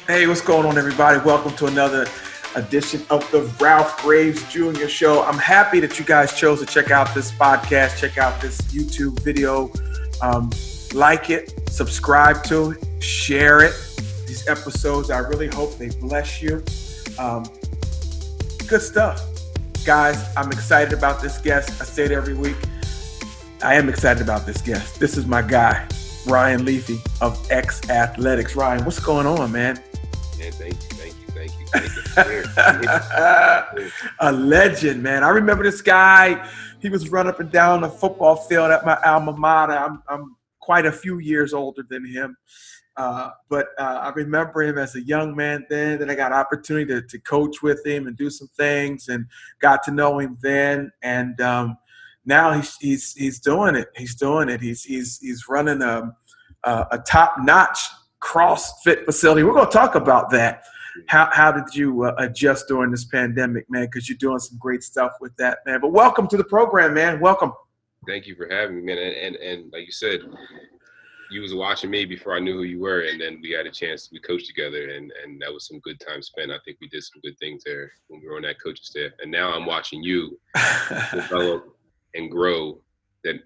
Hey, what's going on, everybody? Welcome to another edition of the Ralph Graves Jr. Show. I'm happy that you guys chose to check out this podcast, check out this YouTube video. Like it, subscribe to it, share it. These episodes, I really hope they bless you. Good stuff. Guys, I'm excited about this guest. I say it every week. I am excited about this guest. This is my guy, Ryan Leafey of XAthletics. Ryan, what's going on, man? Man, thank you. A legend, man. I remember this guy. He was running up and down the football field at my alma mater. I'm quite a few years older than him. But I remember him as a young man then. Then I got opportunity to coach with him and do some things and got to know him then. And now he's doing it. He's doing it. He's running a top-notch CrossFit facility. We're going to talk about that. How did you adjust during this pandemic, man? Because you're doing some great stuff with that, man. But welcome to the program, man. Welcome. Thank you for having me, man. And like you said, you was watching me before I knew who you were, and then we had a chance. We coached together, and that was some good time spent. I think we did some good things there when we were on that coaching staff. And now I'm watching you develop and grow. That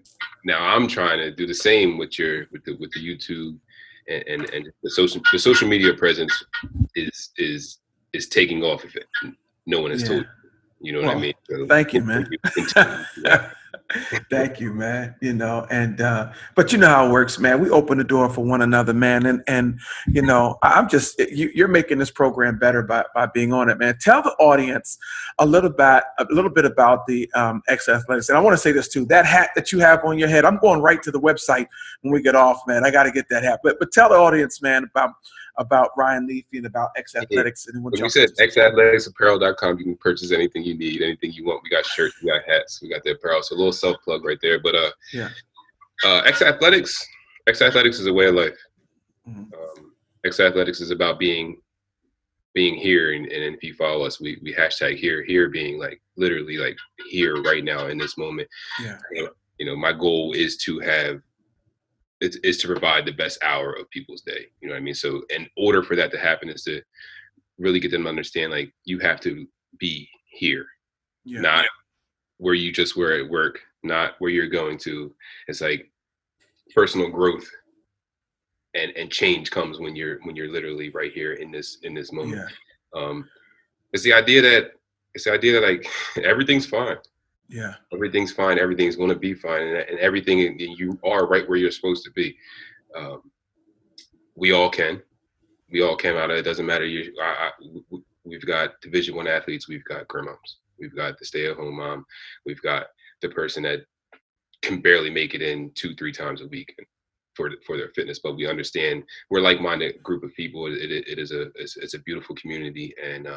now I'm trying to do the same with the YouTube. And the social media presence is taking off if it. No one has told you. You know what I mean? So, thank you, man. Thank you, man. But you know how it works, man. We open the door for one another, man. And I'm just you're making this program better by being on it, man. Tell the audience a little bit about the XAthletics. And I want to say this too. That hat that you have on your head, I'm going right to the website when we get off, man. I got to get that hat. But tell the audience, man, about Ryan Leafey and about XAthletics. Yeah. Like you said, XAthleticsapparel.com. You can purchase anything you need, anything you want. We got shirts, we got hats, we got the apparel. So a little self plug right there. But XAthletics is a way of life. Mm-hmm. XAthletics is about being here, and if you follow us, we hashtag here being like literally like here right now in this moment. Yeah. My goal is to have. Is to provide the best hour of people's day. You know what I mean? So in order for that to happen is to really get them to understand, like, you have to be here, not where you just were at work, not where you're going to. It's like personal growth and change comes when you're literally right here in this moment. Yeah. It's the idea that like everything's fine. Yeah. Everything's fine. Everything's going to be fine. And everything, you are right where you're supposed to be. We all came out of it. Doesn't matter. We've got Division I athletes. We've got grandmoms. We've got the stay-at-home mom. We've got the person that can barely make it in 2-3 times a week for their fitness. But we understand we're a like-minded group of people. It's a beautiful community. And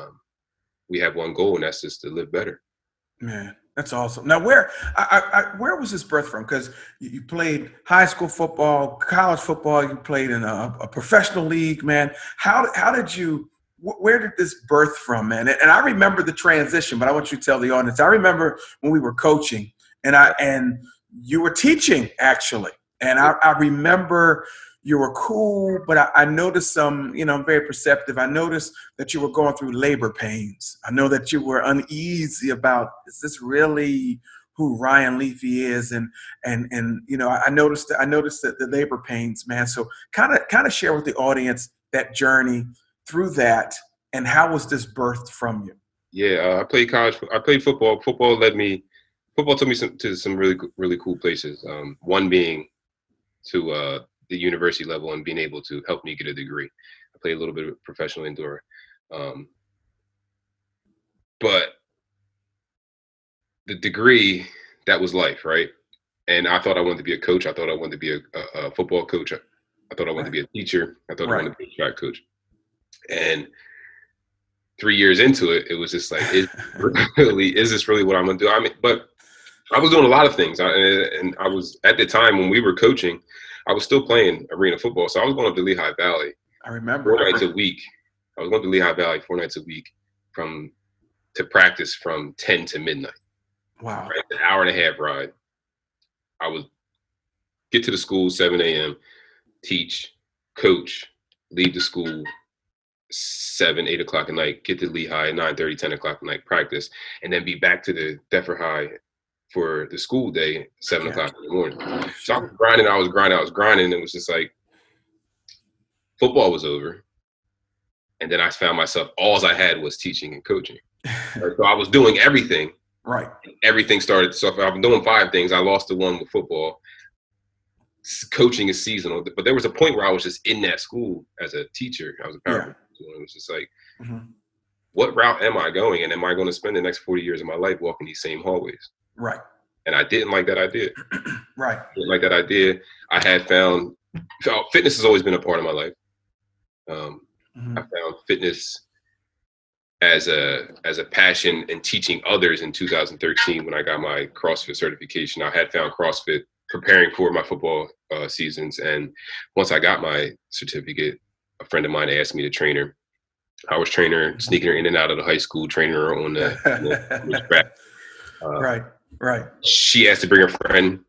we have one goal, and that's just to live better. Man, that's awesome. Now, where was this birth from? Because you played high school football, college football. You played in a professional league, man. Where did this birth from, man? And I remember the transition, but I want you to tell the audience. I remember when we were coaching, and you were teaching actually, and I remember. You were cool, but I noticed some, I'm very perceptive. I noticed that you were going through labor pains. I know that you were uneasy about, is this really who Ryan Leafey is? And I noticed that the labor pains, man. So kind of share with the audience that journey through that, and how was this birthed from you? Yeah, I played college. I played football. Football took me to some really, really cool places. One being to the university level and being able to help me get a degree. I played a little bit of professional indoor. But the degree, that was life, right? And I thought I wanted to be a coach. I thought I wanted to be a football coach. I thought I wanted to be a teacher. I thought I wanted to be a track coach. And 3 years into it, it was just like, is this really what I'm going to do? I mean, but I was doing a lot of things. And I was, at the time when we were coaching, I was still playing arena football. So I was going up to Lehigh Valley. I remember. 4 nights a week. I was going to Lehigh Valley 4 nights a week to practice from 10 to midnight. Wow. Right? An hour and a half ride. I would get to the school 7 a.m., teach, coach, leave the school 7, 8 o'clock at night, get to Lehigh at 9:30, 10 o'clock at night, practice, and then be back to the Deptford High for the school day, 7 o'clock in the morning. So I was grinding, and it was just like football was over. And then I found myself, all I had was teaching and coaching. So I was doing everything. Right. Everything started. So if I'm doing 5 things, I lost the one with football. Coaching is seasonal. But there was a point where I was just in that school as a teacher. I was a paraprofessional. It was just like, what route am I going? And am I going to spend the next 40 years of my life walking these same hallways? Right. And I didn't like that idea. Right. Didn't like that idea. I had found fitness has always been a part of my life. I found fitness as a passion and teaching others in 2013 when I got my CrossFit certification. I had found CrossFit preparing for my football seasons. And once I got my certificate, a friend of mine asked me to train her. I was training her, sneaking her in and out of the high school, training her on the track. Right. She asked to bring her friend,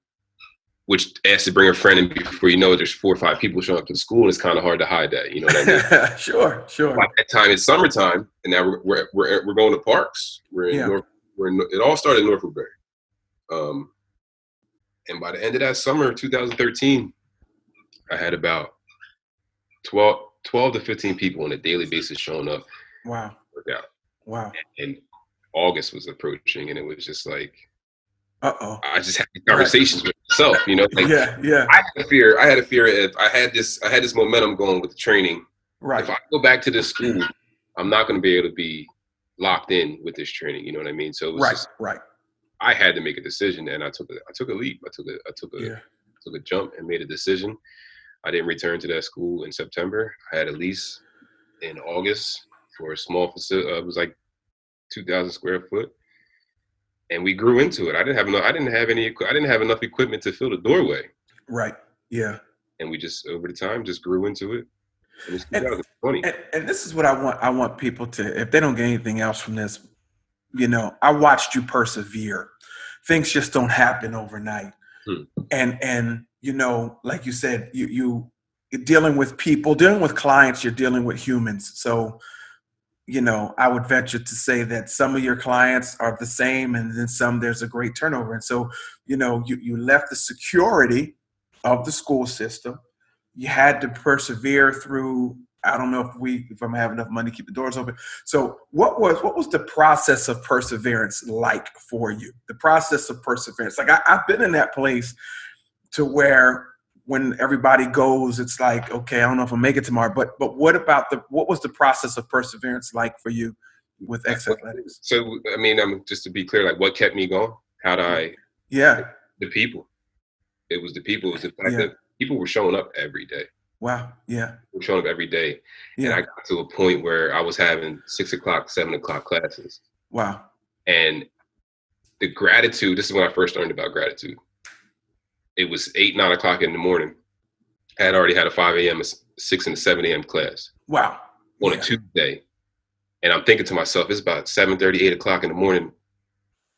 which asked to bring her friend, and before you know it, there's 4 or 5 people showing up to the school, and it's kind of hard to hide that. You know what I mean? Sure. By that time, it's summertime, and now we're going to parks. We're in it all started in North Woodbury. And by the end of that summer, 2013, I had about 12 to 15 people on a daily basis showing up. Wow. Work out. Wow. And August was approaching, and it was just like, I just had these conversations with myself, you know. Like, yeah. I had a fear if I had this momentum going with the training. Right. If I go back to this school, I'm not going to be able to be locked in with this training. You know what I mean? So it was right. I had to make a decision, and I took a leap. I took a jump and made a decision. I didn't return to that school in September. I had a lease in August for a small facility. It was like 2,000 square foot. And we grew into it. I didn't have enough equipment to fill the doorway. Right. Yeah. And we just over the time just grew into it. And it's 2020. And this is what I want people to, if they don't get anything else from this, you know, I watched you persevere. Things just don't happen overnight. And you know, like you said, you're dealing with people, dealing with clients, you're dealing with humans. So, you know, I would venture to say that some of your clients are the same, and then some there's a great turnover. And so, you know, you left the security of the school system. You had to persevere through. I don't know if I'm having enough money to keep the doors open. So what was the process of perseverance like for you? The process of perseverance. Like I've been in that place to where when everybody goes, it's like, okay, I don't know if I'll make it tomorrow. But what was the process of perseverance like for you with XAthletics? So I mean, just to be clear, like what kept me going? The people. It was the people. It was the fact that people were showing up every day. Wow. Yeah. They were showing up every day. Yeah. And I got to a point where I was having 6 o'clock, 7 o'clock classes. Wow. And the gratitude, this is when I first learned about gratitude. It was 8, 9 o'clock in the morning. I had already had a 5 a.m., a 6 and a 7 a.m. class. Wow. On a Tuesday. And I'm thinking to myself, it's about 7:30, 8 o'clock in the morning.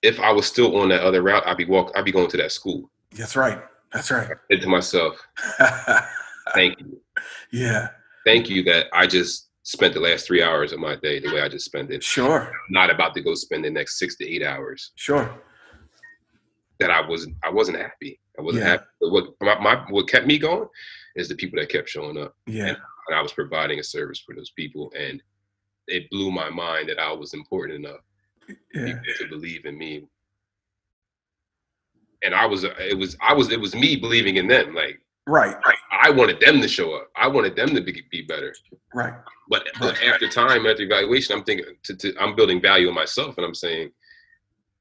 If I was still on that other route, I'd be going to that school. That's right. I said to myself, thank you. Yeah. Thank you that I just spent the last 3 hours of my day the way I just spent it. Sure. I'm not about to go spend the next 6 to 8 hours. Sure. That I wasn't happy. I wasn't happy. But what kept me going is the people that kept showing up. Yeah. And I was providing a service for those people, and it blew my mind that I was important enough to believe in me. And it was me believing in them. Like, right. I wanted them to show up. I wanted them to be better. Right. But after evaluation, I'm thinking I'm building value in myself, and I'm saying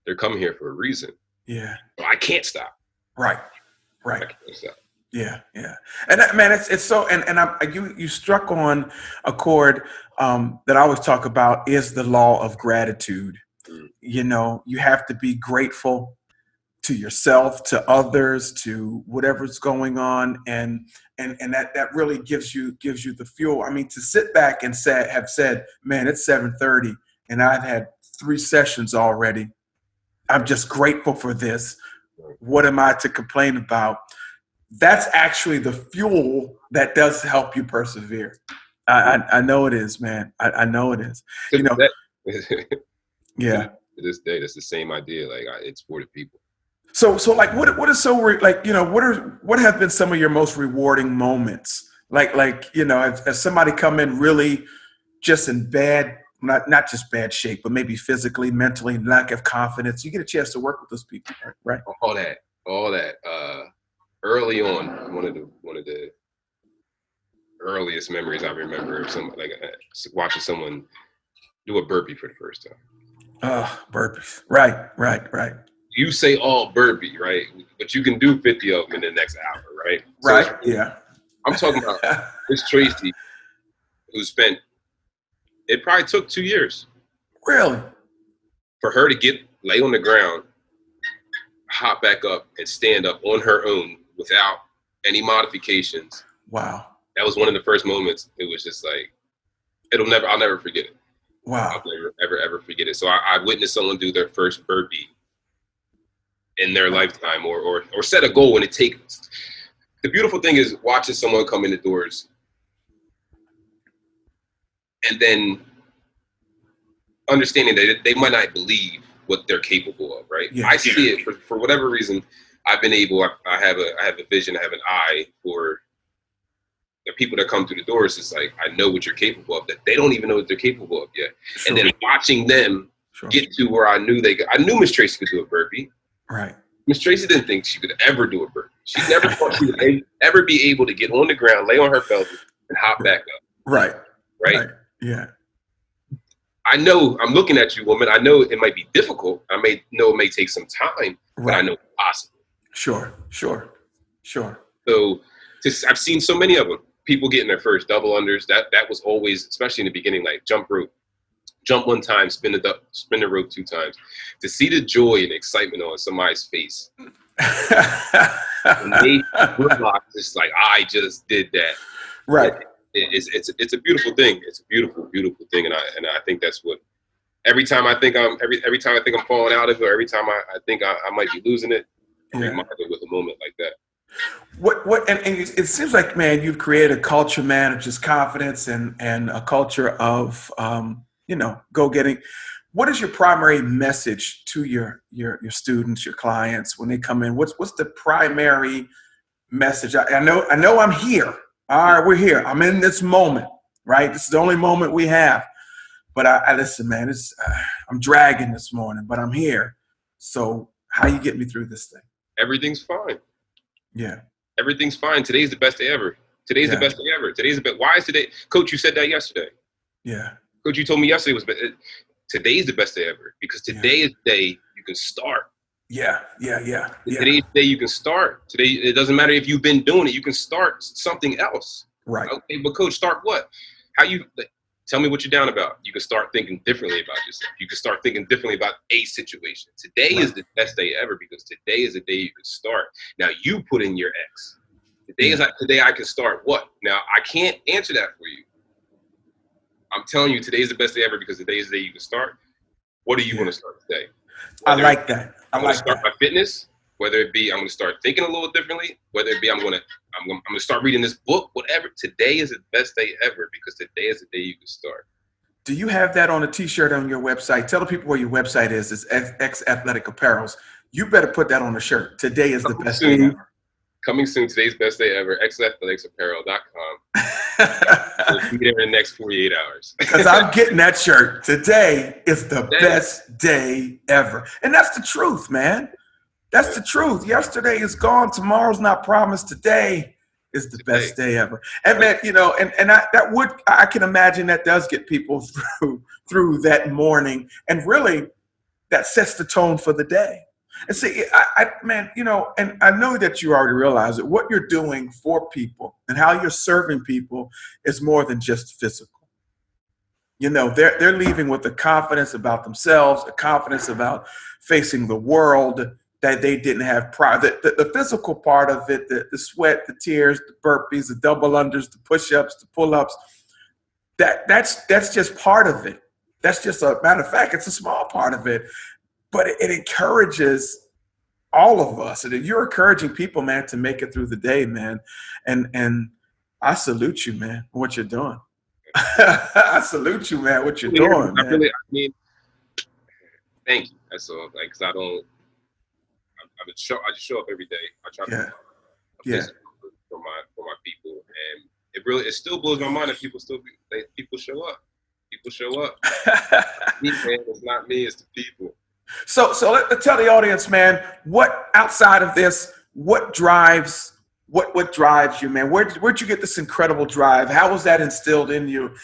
they're coming here for a reason. Yeah. So I can't stop. Right. I can't stop. Yeah. And man, it's so, and you struck on a chord that I always talk about is the law of gratitude. Mm. You know, you have to be grateful to yourself, to others, to whatever's going on, and that really gives you the fuel. I mean, to sit back and have said, man, it's 7:30 and I've had 3 sessions already. I'm just grateful for this. What am I to complain about? That's actually the fuel that does help you persevere. I know it is, man. I know it is. To You know, that, yeah. to this day, that's the same idea. Like it's for the people. So like what is so like, what have been some of your most rewarding moments? Like, has somebody come in really just in bad, not just bad shape, but maybe physically, mentally, lack of confidence. You get a chance to work with those people, right? All that, all that. Early on, one of the earliest memories I remember of some like watching someone do a burpee for the first time. Oh, burpees. Right. You say all burpee, right? But you can do 50 of them in the next hour, right? So Right. Yeah. I'm talking about Miss Tracy, who spent, it probably took 2 years Really? for her to lay on the ground, hop back up, and stand up on her own without any modifications. Wow. That was one of the first moments. It was just like, I'll never forget it. Wow. I'll never, ever forget it. So I witnessed someone do their first burpee in their lifetime or set a goal, and it takes. The beautiful thing is watching someone come in the doors and then understanding that they might not believe what they're capable of, right? Yeah. I see it for whatever reason. I've been able. I have a vision. I have an eye for the people that come through the doors. It's like I know what you're capable of. That they don't even know what they're capable of yet. Sure. And then watching them get to where I knew I knew Miss Tracy could do a burpee. Right. Miss Tracy didn't think she could ever do a burpee. She never thought she would ever be able to get on the ground, lay on her pelvis, and hop back up. Right. Yeah. I know, I'm looking at you, woman. I know it might be difficult. I know it may take some time, but I know it's possible. Sure. So I've seen so many of them. People getting their first double unders. That was always, especially in the beginning, like jump rope. Jump one time, spin the rope 2 times. To see the joy and excitement on somebody's face. And they realize it's like, I just did that. Right. It's a beautiful thing. It's a beautiful, beautiful thing. And I think that's what every time I think I'm falling out of it, or every time I think I might be losing it, I'm reminded with a moment like that. And it seems like, man, you've created a culture, man, of just confidence and a culture of go getting. What is your primary message to your students, your clients when they come in? What's the primary message? I know I'm here. All right, we're here. I'm in this moment, right? This is the only moment we have. But I listen, man. I'm dragging this morning, but I'm here. So how you get me through this thing? Everything's fine. Yeah. Everything's fine. Today's the best day ever. Today's the best day ever. Today's the best. Why is today? Coach, you said that yesterday. Yeah. Coach, you told me yesterday today's the best day ever, because today is the day you can start. Yeah. Today's the day you can start. Today, it doesn't matter if you've been doing it. You can start something else. Right. Okay, but Coach, start what? Tell me what you're down about. You can start thinking differently about yourself. You can start thinking differently about a situation. Today is the best day ever, because today is the day you can start. Now you put in your X. Today I can start what? Now I can't answer that for you. I'm telling you, today's the best day ever, because today is the day you can start. What do you want to start today? I like that. I'm going to start my fitness. Whether it be I'm going to start thinking a little differently. Whether it be I'm going to start reading this book. Whatever. Today is the best day ever, because today is the day you can start. Do you have that on a T-shirt on your website? Tell the people where your website is. It's XAthletic Apparels. You better put that on the shirt. Today is the best day ever. Coming soon, today's best day ever, XAthleticsapparel.com. We'll be there in the next 48 hours. Because I'm getting that shirt. Today is the best day ever. And that's the truth, man. That's the truth. Yesterday is gone. Tomorrow's not promised. Today is the best day ever. And man, I can imagine that does get people through that morning. And really, that sets the tone for the day. And see, and I know that you already realize that what you're doing for people and how you're serving people is more than just physical. They're leaving with a confidence about themselves, a confidence about facing the world that they didn't have prior. The physical part of it, the sweat, the tears, the burpees, the double unders, the push-ups, the pull-ups, that's just part of it. That's just a matter of fact, it's a small part of it. But it encourages all of us. And you're encouraging people, man, to make it through the day, man. And I salute you, man, for what you're doing. I salute you, man. What you're doing, man. I mean, thank you. That's all. Like, 'cause I just show up every day. I try to be a place for my people, and it still blows my mind that people show up. People show up. Me, man, it's not me, it's the people. So let's tell the audience, man, what outside of this, what drives you, man? Where'd you get this incredible drive? How was that instilled in you?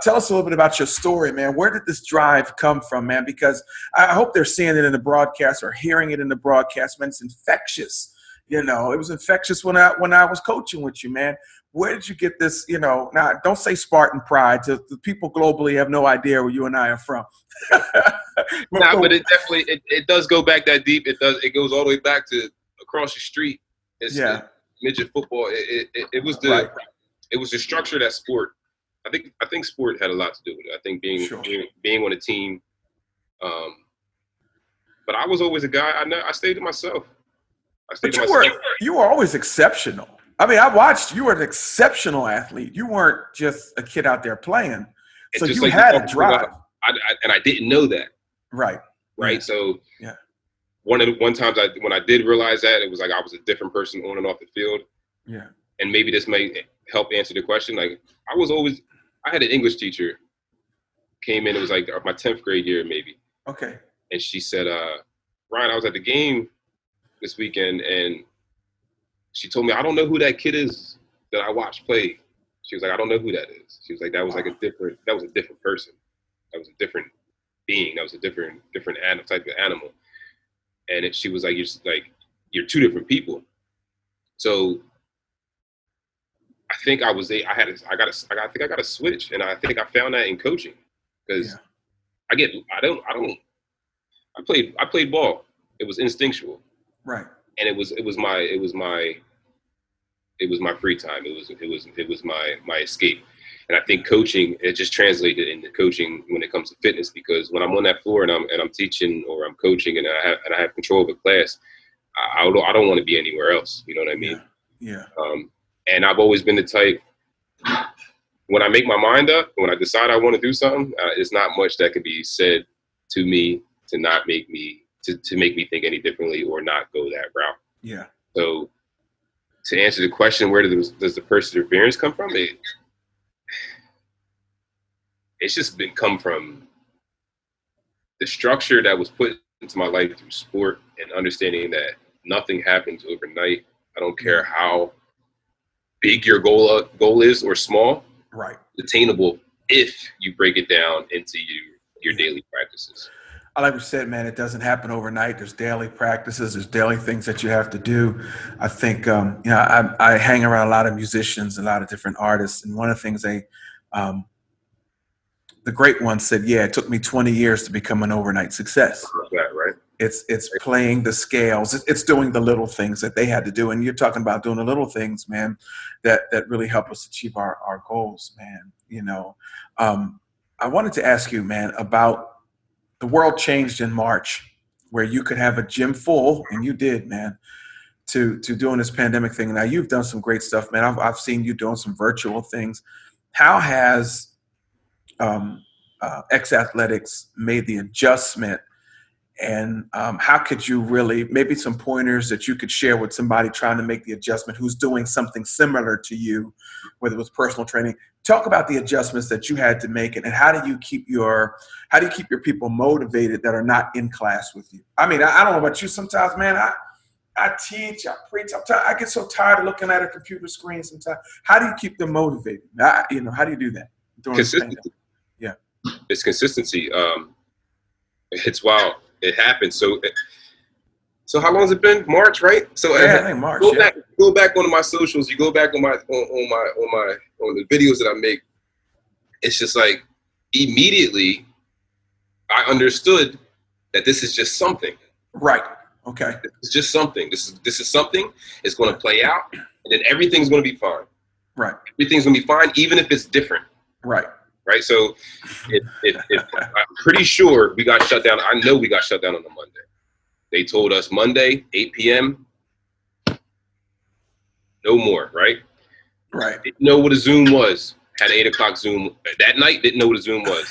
Tell us a little bit about your story, man. Where did this drive come from, man? Because I hope they're seeing it in the broadcast or hearing it in the broadcast, man. It's infectious. It was infectious when I was coaching with you, man. Where did you get this? Now don't say Spartan pride. The people globally have no idea where you and I are from. But it definitely it does go back that deep. It goes all the way back to across the street. It's midget football. It was the structure of that sport. I think sport had a lot to do with it. I think being on a team. But I was always a guy. I stayed to myself. You were always exceptional. I mean, I watched. You were an exceptional athlete. You weren't just a kid out there playing. So you had a drive. And I didn't know that. Right. Yeah. So one time when I did realize that, it was like I was a different person on and off the field. Yeah. And maybe this may help answer the question. Like I had an English teacher came in. It was like my 10th grade year, maybe. Okay. And she said, Ryan, I was at the game this weekend, and she told me, I don't know who that kid is that I watched play. She was like, I don't know who that is. She was like, that was a different person. That was a different being. That was a different type of animal. And she was like, you're two different people. So I think I got a switch, and I think I found that in coaching, because I played ball. It was instinctual. Right. And it was my free time. It was my escape. And I think coaching, it just translated into coaching when it comes to fitness, because when I'm on that floor and I'm teaching or I'm coaching and I have control of a class, I don't want to be anywhere else. You know what I mean? Yeah. And I've always been the type, when I make my mind up, when I decide I want to do something, it's not much that can be said to me to not make me to make me think any differently or not go that route. Yeah. So to answer the question, where does the perseverance come from? It's just come from the structure that was put into my life through sport, and understanding that nothing happens overnight. I don't care how big your goal is or small. Right. Attainable if you break it down into your daily practices. I like what you said, man. It doesn't happen overnight. There's daily practices. There's daily things that you have to do. I think, I hang around a lot of musicians, a lot of different artists. And one of the things the great one said, it took me 20 years to become an overnight success. Right. It's playing the scales. It's doing the little things that they had to do. And you're talking about doing the little things, man, that really help us achieve our goals, man. I wanted to ask you, man, about the world changed in March, where you could have a gym full, and you did, man, to doing this pandemic thing. Now, you've done some great stuff, man. I've seen you doing some virtual things. How has XAthletics made the adjustment, and how could you really, maybe some pointers that you could share with somebody trying to make the adjustment who's doing something similar to you, whether it was personal training? Talk about the adjustments that you had to make, and how do you keep your people motivated that are not in class with you? I mean, I don't know about you. Sometimes, man, I teach, I preach. I get so tired of looking at a computer screen sometimes. How do you keep them motivated? How do you do that? Consistency. Yeah. It's consistency. It's wild. It happens. So how long has it been? March, right? So I think March. Go back onto my socials. You go back on the videos that I make. It's just like immediately I understood that this is just something. Right. Okay. It's just something. This is something. It's going to play out, and then everything's going to be fine. Right. Everything's going to be fine, even if it's different. Right. Right. So I'm pretty sure we got shut down. I know we got shut down on a Monday. They told us Monday, 8 p.m., no more, right? Right. Didn't know what a Zoom was. Had an 8 o'clock Zoom that night. Didn't know what a Zoom was.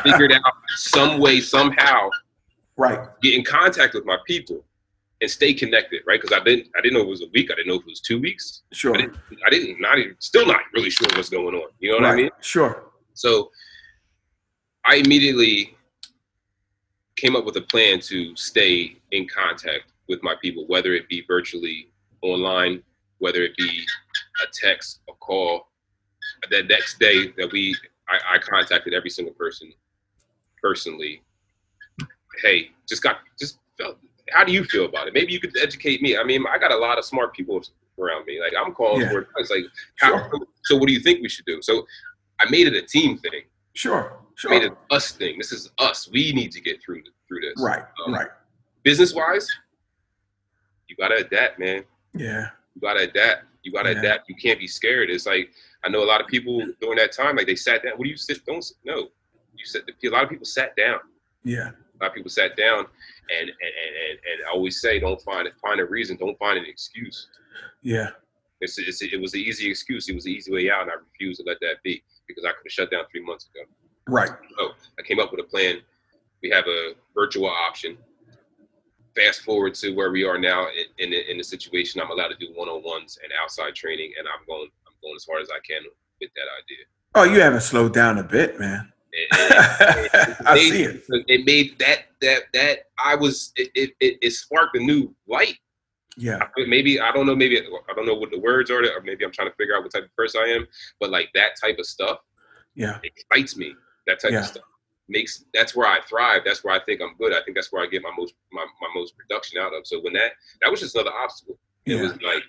Figured out some way, somehow, Right. get in contact with my people and stay connected. Right, because I didn't know if it was a week. I didn't know if it was 2 weeks. Sure. Still not really sure what's going on. You know what I mean? Sure. So I immediately came up with a plan to stay in contact with my people, whether it be virtually, online, whether it be a text, a call. The next day that I contacted every single person personally. Hey, just felt. How do you feel about it? Maybe you could educate me. I mean, I got a lot of smart people around me. Like, I'm calling for advice. Like, so what do you think we should do? So I made it a team thing. Sure. I made it an us thing. This is us. We need to get through this. Right. Right. Business wise, you gotta adapt, man. Yeah. You gotta adapt. You gotta adapt. You can't be scared. It's like, I know a lot of people during that time, like, they sat down. What do you sit? Don't no. You said a lot of people sat down. Yeah. A lot of people sat down, and I always say, don't find a reason. Don't find an excuse. Yeah. It was an easy excuse. It was an easy way out, and I refused to let that be, because I could have shut down 3 months ago. Right. So I came up with a plan. We have a virtual option. Fast forward to where we are now in the situation. I'm allowed to do one-on-ones and outside training, and I'm going as hard as I can with that idea. Oh, you haven't slowed down a bit, man. I see it. It made it sparked a new light. Yeah. Maybe I don't know what the words are, or maybe I'm trying to figure out what type of person I am. But like, that type of stuff, excites me. That type of stuff that's where I thrive. That's where I think I'm good. I think that's where I get my most production out of. So when that was just another obstacle. It was like,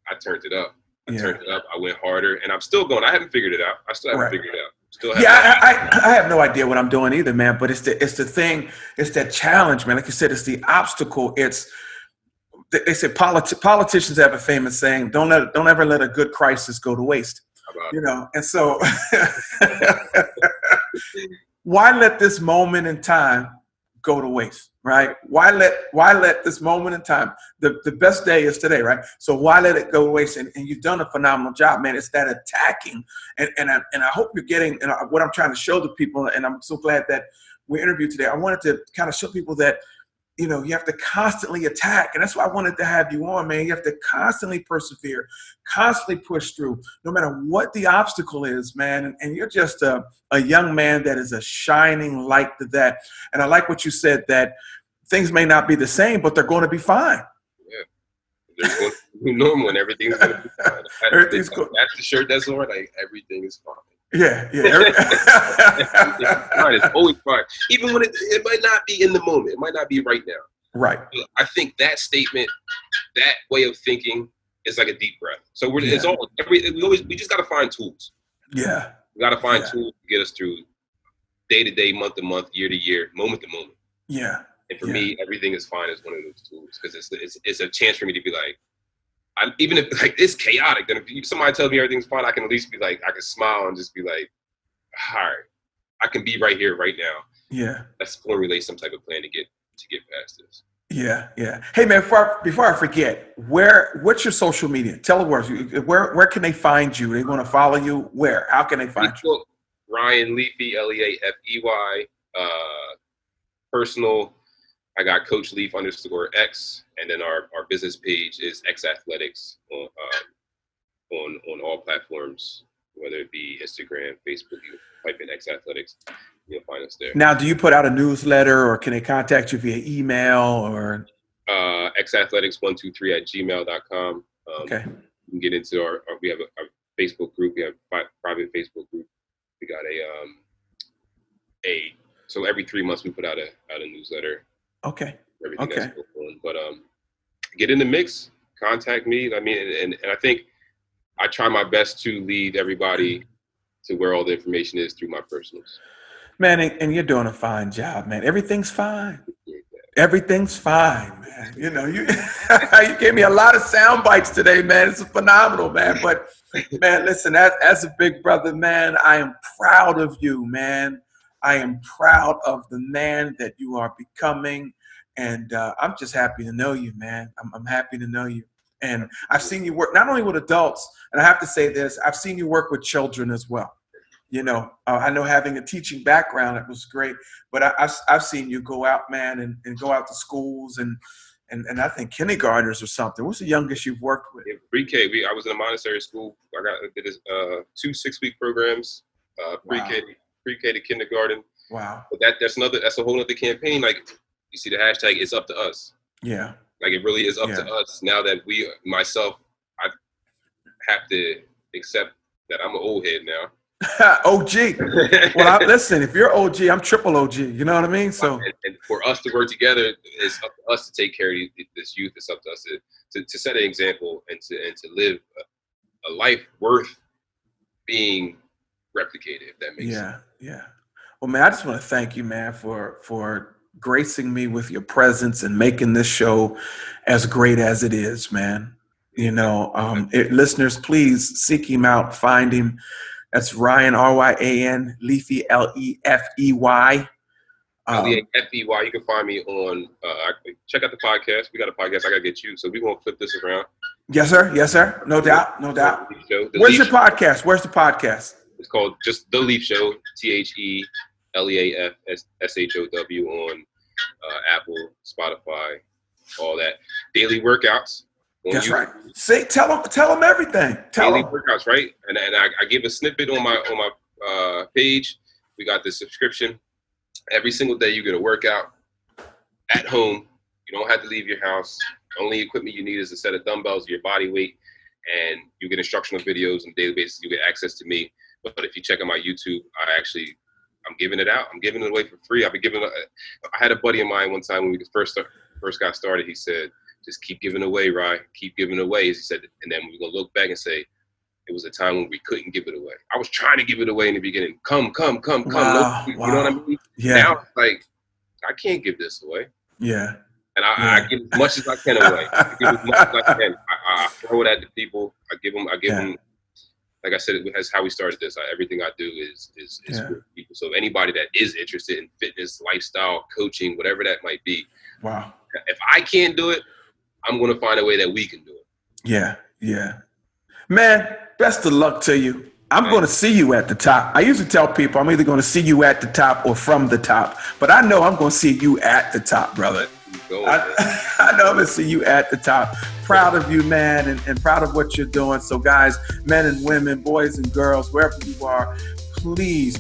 I turned it up. I went harder, and I'm still going. I haven't figured it out. I still haven't figured it out. I have no idea what I'm doing either, man. But it's the thing. It's that challenge, man. Like you said, it's the obstacle. They say politicians have a famous saying: don't ever let a good crisis go to waste. You know, and so why let this moment in time go to waste, right? Why let this moment in time, the best day is today, right? So why let it go to waste? And you've done a phenomenal job, man. It's that attacking, and I hope you're getting, and what I'm trying to show the people, and I'm so glad that we interviewed today. I wanted to kind of show people that, you know, you have to constantly attack. And that's why I wanted to have you on, man. You have to constantly persevere, constantly push through, no matter what the obstacle is, man. And you're just a young man that is a shining light to that. And I like what you said, that things may not be the same, but they're going to be fine. Yeah. They're going to be normal, and everything's going to be fine. Everything's cool. That's the shirt that's on. Like, everything is fine. Yeah. It's always fine. Even when it might not be in the moment. It might not be right now. Right. I think that statement, that way of thinking, is like a deep breath. So we just got to find tools. Yeah. We got to find tools to get us through day to day, month to month, year to year, moment to moment. Yeah. And for me, everything is fine is one of those tools, because it's a chance for me to be like, even if, like, it's chaotic, then if somebody tells me everything's fine, I can at least be like, I can smile and just be like, all right, I can be right here, right now. Yeah. Let's formulate some type of plan to get past this. Yeah. Hey, man, before I forget, what's your social media? Tell the world, where can they find you? They want to follow you? Where? How can they find you? Ryan Leafey, Leafey. Personal, I got Coach Leaf _X, and then our business page is XAthletics on all platforms, whether it be Instagram, Facebook. You type in XAthletics, you'll find us there. Now, do you put out a newsletter, or can they contact you via email, or? XAthletics123@gmail.com. Okay. You can get into we have a Facebook group. We have a private Facebook group. We got so every 3 months we put out a newsletter. Okay. Everything that's going on. But get in the mix, contact me. I mean, and I think I try my best to lead everybody to where all the information is through my personals. Man, and you're doing a fine job, man. Everything's fine. Everything's fine, man. You know, you gave me a lot of sound bites today, man. It's phenomenal, man. But, man, listen, as a big brother, man, I am proud of you, man. I am proud of the man that you are becoming, and I'm just happy to know you, man. I'm happy to know you, And I've seen you work not only with adults, and I have to say this, I've seen you work with children as well. I know having a teaching background, it was great, but I've seen you go out, man, and go out to schools and I think kindergartners or something. What's the youngest you've worked with? In pre-K, I was in a Montessori school. I did 2 6-week programs, pre-K to kindergarten. Wow. But that's a whole other campaign. Like, you see the hashtag, it's up to us. Yeah. Like, it really is up to us. Now that I have to accept that I'm an old head now. OG. Well, listen, if you're OG, I'm triple OG. You know what I mean? So, and for us to work together, it's up to us to take care of this youth. It's up to us to set an example and to live a life worth being replicated, if that makes sense. Yeah. Well, man, I just want to thank you, man, for gracing me with your presence and making this show as great as it is, man. Listeners, please seek him out, find him. That's Ryan, Ryan Leafey, Leafey. Leafey. You can find me on. Check out the podcast. We got a podcast. I gotta get you. So we're gonna flip this around. Yes, sir. No doubt. Where's your podcast? Where's the podcast? It's called just The Leaf Show. TheLeafShow on Apple, Spotify, all that. Daily workouts. That's right. See, tell them everything. Daily workouts, right? And I gave a snippet on my page. We got this subscription. Every single day you get a workout at home. You don't have to leave your house. The only equipment you need is a set of dumbbells, your body weight, and you get instructional videos on a daily basis. You get access to me. But if you check out my YouTube, I'm giving it out. I'm giving it away for free. I had a buddy of mine one time when we first got started. He said, just keep giving away, Ryan. Keep giving away. He said, and then we're going to look back and say, it was a time when we couldn't give it away. I was trying to give it away in the beginning. Come. Wow. You know what I mean? Yeah. Now it's like, I can't give this away. Yeah. And I give as much as I can away. I give as much as I can. I throw it at the people. I give them. Like I said, that's how we started this. Everything I do is for people. So anyebody that is interested in fitness, lifestyle, coaching, whatever that might be. Wow. If I can't do it, I'm going to find a way that we can do it. Yeah. Man, best of luck to you. I'm going to see you at the top. I usually tell people I'm either going to see you at the top or from the top. But I know I'm going to see you at the top, brother. I know I'm going to see you at the top. Proud of you, man, and proud of what you're doing. So, guys, men and women, boys and girls, wherever you are, please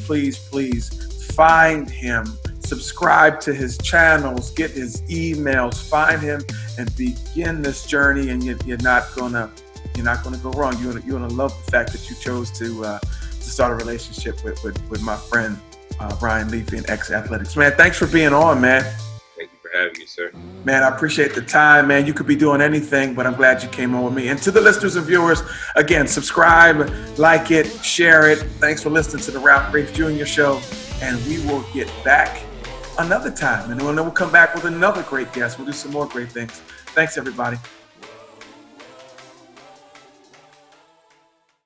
find him. Subscribe to his channels, get his emails, find him, and begin this journey. And you're not gonna go wrong. You're gonna love the fact that you chose to start a relationship with my friend Ryan Leafey and XAthletics. Man, thanks for being on, man. Thank you for having me, sir. Man, I appreciate the time, man. You could be doing anything, but I'm glad you came on with me. And to the listeners and viewers, again, subscribe, like it, share it. Thanks for listening to the Ralph Grace Jr. Show, and we will get back another time, and then we'll come back with another great guest. We'll do some more great things. Thanks, everybody.